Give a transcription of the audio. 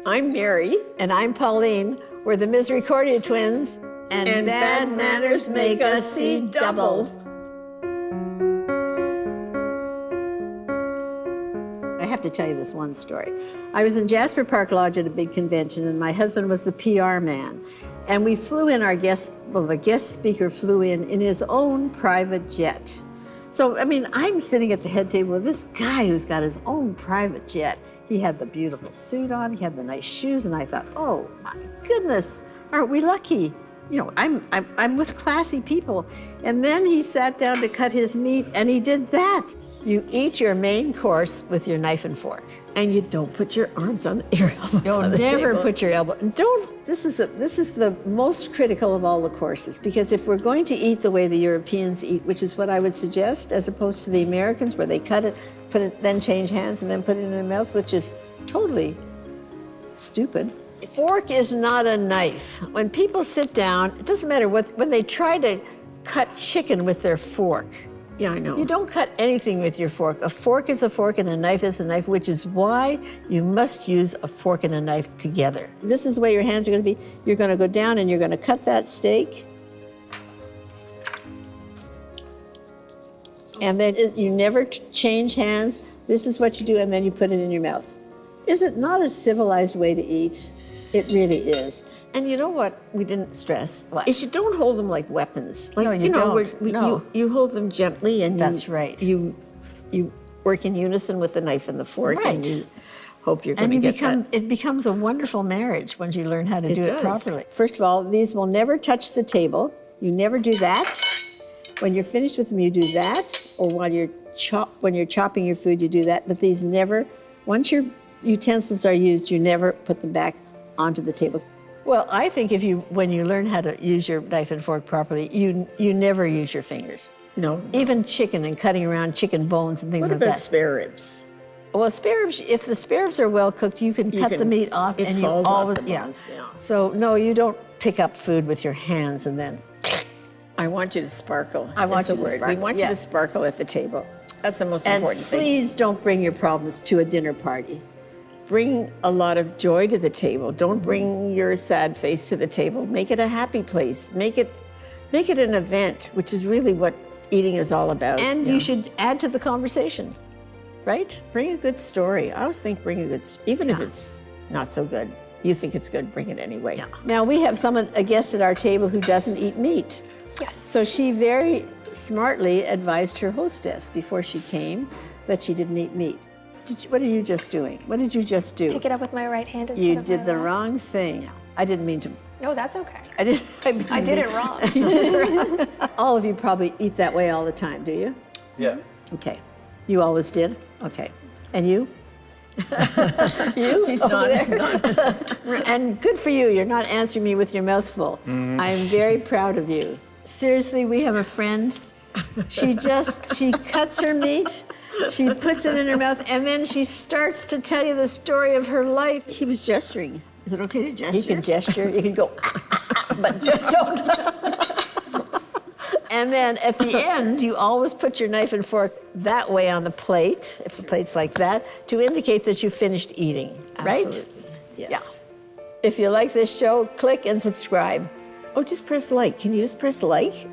I'm Mary. And I'm Pauline. We're the Misericordia Twins. And bad manners make us see double. I have to tell you this one story. I was in Jasper Park Lodge at a big convention, and my husband was the PR man. And we flew in the guest speaker flew in his own private jet. So, I mean, I'm sitting at the head table with this guy who's got his own private jet. He had the beautiful suit on, he had the nice shoes, and I thought, oh my goodness, aren't we lucky? You know, I'm with classy people. And then he sat down to cut his meat, and he did that. You eat your main course with your knife and fork, and you don't put your arms on your elbows on the table. Never put your elbow. This is the most critical of all the courses, because if we're going to eat the way the Europeans eat, which is what I would suggest, as opposed to the Americans, where they cut it, put it, then change hands, and then put it in their mouth, which is totally stupid. A fork is not a knife. When people sit down, it doesn't matter when they try to cut chicken with their fork. Yeah, I know. You don't cut anything with your fork. A fork is a fork and a knife is a knife, which is why you must use a fork and a knife together. This is the way your hands are going to be. You're going to go down and you're going to cut that steak. And then you never change hands. This is what you do, and then you put it in your mouth. Is it not a civilized way to eat? It really is. And you know what we didn't stress? What? Is you don't hold them like weapons. Like, No, you don't. No. You hold them gently, and That's right. You work in unison with the knife and the fork, Right. and you hope you're going to get that. It becomes a wonderful marriage once you learn how to do it does. properly. First of all, these will never touch the table. You never do that. When you're finished with them, you do that. Or when you're chopping your food, you do that. But these never, once your utensils are used, you never put them back onto the table. Well, I think when you learn how to use your knife and fork properly, you never use your fingers. No. Even chicken and cutting around chicken bones and things What like about that. spare ribs? Well, spare ribs, if the spare ribs are well cooked, you can cut the meat off, It and you falls off always, the bones, yeah. So no, you don't pick up food with your hands and then. I want you to sparkle. I want is the you to word. sparkle, We want you yeah. to sparkle at the table. That's the most And important thing. please don't bring your problems to a dinner party. Bring a lot of joy to the table. Don't bring your sad face to the table. Make it a happy place. Make it an event, which is really what eating is all about. And you should add to the conversation, right? Bring a good story. I always think bring a good, even if it's not so good, you think it's good, bring it anyway. Yeah. Now we have a guest at our table who doesn't eat meat. Yes. So she very smartly advised her hostess before she came that she didn't eat meat. What are you just doing? What did you just do? Pick it up with my right hand instead You of my did the left. wrong thing. I didn't mean to. No, that's okay. I did it wrong. You did it wrong. All of you probably eat that way all the time, do you? Yeah. Okay. You always did? Okay. And you? He's not. And good for you. You're not answering me with your mouth full. I am very proud of you. Seriously, we have a friend. She cuts her meat, she puts it in her mouth, and then she starts to tell you the story of her life. He was gesturing. Is it okay to gesture? You can gesture, you can go, but just don't. And then at the end, you always put your knife and fork that way on the plate, if the plate's like that, to indicate that you finished eating, right? Absolutely. Yes. Yeah. If you like this show, click and subscribe. Oh, just press like. Can you just press like?